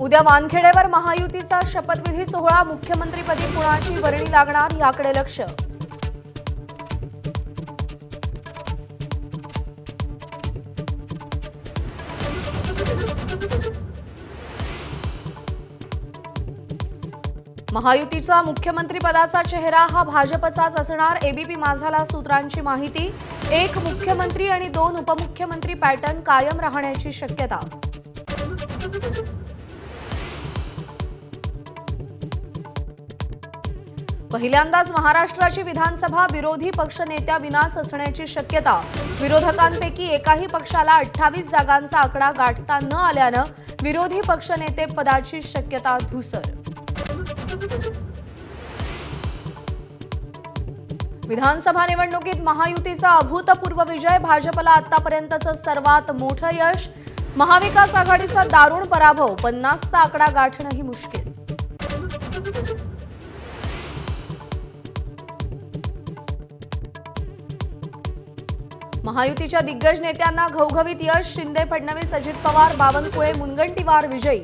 उद्या वानखेडेवर महायुतीचा शपथविधी सोहळा, मुख्यमंत्रीपदी कुणाची वर्णी लागणार याकडे लक्ष। महायुतीचा मुख्यमंत्रीपदाचा चेहरा हा भाजपचाच असणार, एबीपी माझाला सूत्रांची माहिती। एक मुख्यमंत्री आणि दोन उपमुख्यमंत्री पॅटर्न कायम राहण्याची शक्यता। पहिल्यांदाच महाराष्ट्राची विधानसभा विरोधी पक्षनेत्याविनाच असण्याची शक्यता। विरोधकांपैकी एकाही पक्षाला 28 जागांचा आकडा गाठता न आल्यानं विरोधी पक्षनेते पदाची शक्यता धूसर। विधानसभा निवडणुकीत महायुतीचा अभूतपूर्व विजय, भाजपला आतापर्यंतचं सर्वात मोठं यश। महाविकास आघाडीचा दारुण पराभव, 50चा आकडा गाठणंही मुश्किल। महायुतीच्या दिग्गज नेत्यांना घवघवीत यश, शिंदे फडणवीस अजित पवार बावनकुळे मुनगंटीवार विजयी।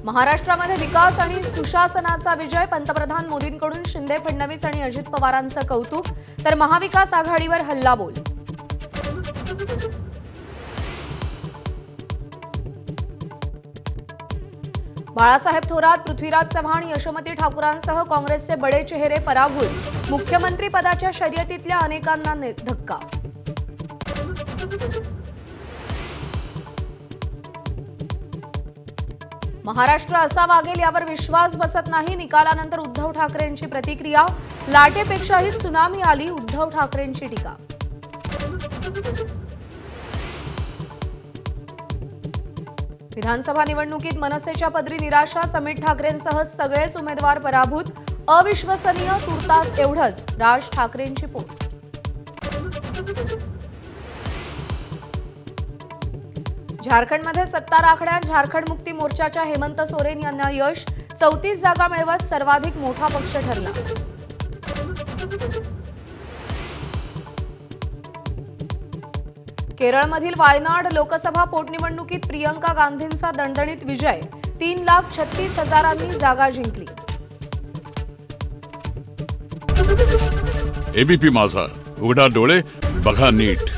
महाराष्ट्रामध्ये विकास आणि सुशासनाचा विजय, पंतप्रधान मोदींकडून शिंदे फडणवीस आणि अजित पवारांचं कौतुक, तर महाविकास आघाडीवर हल्लाबोल। बाळासाहेब थोरात, पृथ्वीराज चव्हाण, यशोमती ठाकूरांसह काँग्रेसचे बडे चेहरे पराभूत, मुख्यमंत्री पदाच्या शर्यतीतल्या अनेकांना धक्का। महाराष्ट्र असा वागेल यावर विश्वास बसत नाही, निकालानंतर उद्धव ठाकरेंची प्रतिक्रिया। लाटेपेक्षाही त्सुनामी आली, उद्धव ठाकरेंची टीका। विधानसभा निवडणुकीत मनसेच्या पदरी निराशा, समीर ठाकरेंसह सगळेच उमेदवार पराभूत, अविश्वसनीय, तुर्तास एवढंच, राज ठाकरेंची पोस्ट। झारखंडमध्ये सत्ता राखण्यात झारखंड मुक्ती मोर्चाच्या हेमंत सोरेन यांना यश, 34 जागा मिळवत सर्वाधिक मोठा पक्ष ठरला। केरळमधील वायनाड लोकसभा पोटनिवडणुकीत प्रियंका गांधींचा दणदणीत विजय, 3,36,000 जागा जिंकली। एबीपी माझा, उघडा डोळे बघा नीट।